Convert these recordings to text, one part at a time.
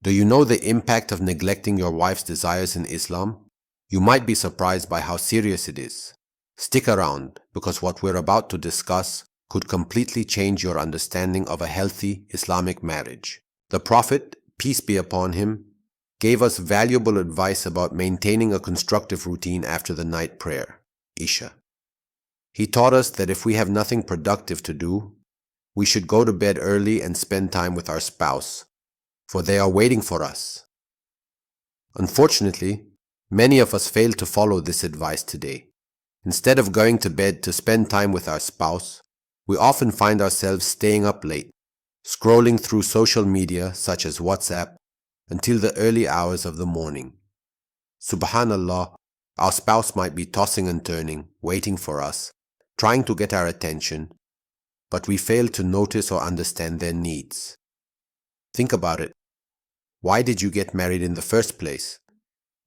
Do you know the impact of neglecting your wife's desires in Islam? You might be surprised by how serious it is. Stick around, because what we're about to discuss could completely change your understanding of a healthy Islamic marriage. The Prophet, peace be upon him, gave us valuable advice about maintaining a constructive routine after the night prayer, Isha. He taught us that if we have nothing productive to do, we should go to bed early and spend time with our spouse, for they are waiting for us. Unfortunately, many of us fail to follow this advice today. Instead of going to bed to spend time with our spouse, we often find ourselves staying up late, scrolling through social media such as WhatsApp until the early hours of the morning. Subhanallah, our spouse might be tossing and turning, waiting for us, trying to get our attention, but we fail to notice or understand their needs. Think about it. Why did you get married in the first place?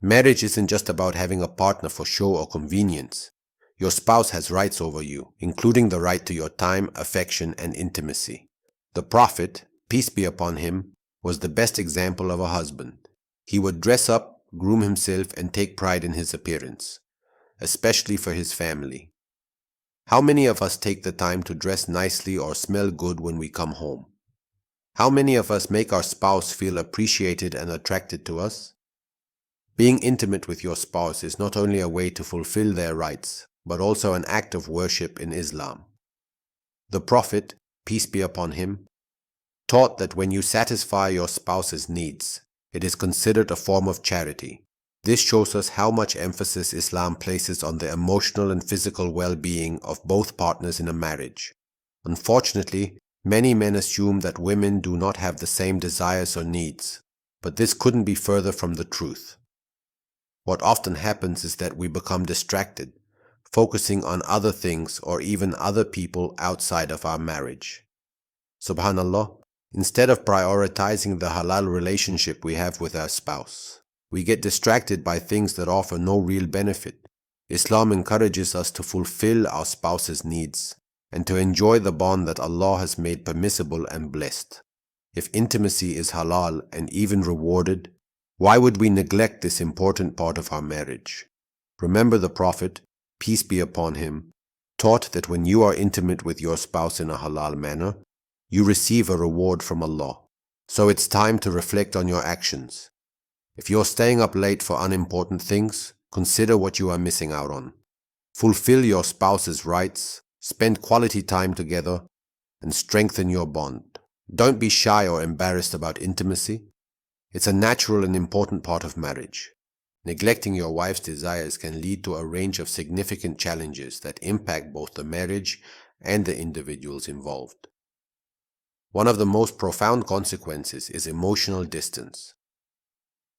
Marriage isn't just about having a partner for show or convenience. Your spouse has rights over you, including the right to your time, affection, and intimacy. The Prophet, peace be upon him, was the best example of a husband. He would dress up, groom himself, and take pride in his appearance, especially for his family. How many of us take the time to dress nicely or smell good when we come home? How many of us make our spouse feel appreciated and attracted to us? Being intimate with your spouse is not only a way to fulfill their rights, but also an act of worship in Islam. The Prophet, peace be upon him, taught that when you satisfy your spouse's needs, it is considered a form of charity. This shows us how much emphasis Islam places on the emotional and physical well-being of both partners in a marriage. Unfortunately, many men assume that women do not have the same desires or needs, but this couldn't be further from the truth. What often happens is that we become distracted, focusing on other things or even other people outside of our marriage. Subhanallah, instead of prioritizing the halal relationship we have with our spouse, we get distracted by things that offer no real benefit. Islam encourages us to fulfill our spouse's needs and to enjoy the bond that Allah has made permissible and blessed. If intimacy is halal and even rewarded, why would we neglect this important part of our marriage? Remember, the Prophet, peace be upon him, taught that when you are intimate with your spouse in a halal manner, you receive a reward from Allah. So it's time to reflect on your actions. If you're staying up late for unimportant things, consider what you are missing out on. Fulfill your spouse's rights, spend quality time together, and strengthen your bond. Don't be shy or embarrassed about intimacy. It's a natural and important part of marriage. Neglecting your wife's desires can lead to a range of significant challenges that impact both the marriage and the individuals involved. One of the most profound consequences is emotional distance.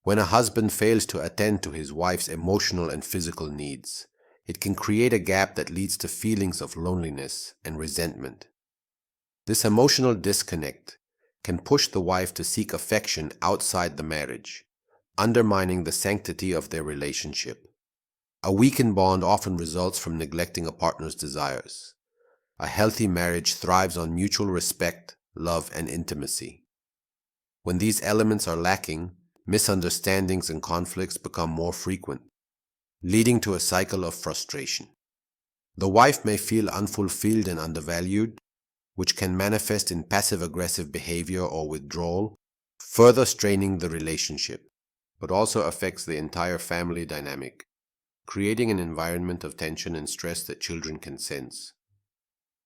When a husband fails to attend to his wife's emotional and physical needs, it can create a gap that leads to feelings of loneliness and resentment. This emotional disconnect can push the wife to seek affection outside the marriage, undermining the sanctity of their relationship. A weakened bond often results from neglecting a partner's desires. A healthy marriage thrives on mutual respect, love, and intimacy. When these elements are lacking, misunderstandings and conflicts become more frequent, leading to a cycle of frustration. The wife may feel unfulfilled and undervalued, which can manifest in passive-aggressive behavior or withdrawal, further straining the relationship, but also affects the entire family dynamic, creating an environment of tension and stress that children can sense.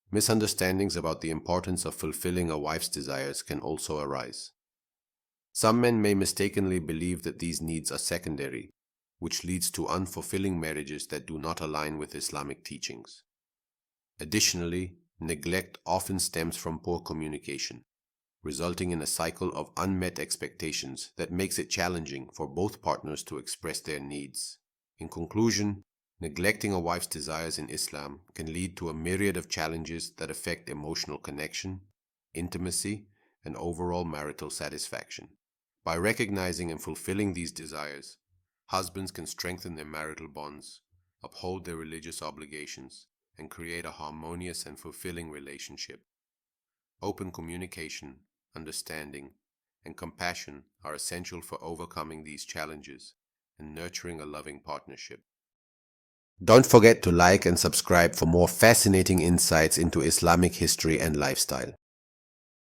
Misunderstandings about the importance of fulfilling a wife's desires can also arise. Some men may mistakenly believe that these needs are secondary, which leads to unfulfilling marriages that do not align with Islamic teachings. Additionally, neglect often stems from poor communication, resulting in a cycle of unmet expectations that makes it challenging for both partners to express their needs. In conclusion, neglecting a wife's desires in Islam can lead to a myriad of challenges that affect emotional connection, intimacy, and overall marital satisfaction. By recognizing and fulfilling these desires, husbands can strengthen their marital bonds, uphold their religious obligations, and create a harmonious and fulfilling relationship. Open communication, understanding, and compassion are essential for overcoming these challenges and nurturing a loving partnership. Don't forget to like and subscribe for more fascinating insights into Islamic history and lifestyle.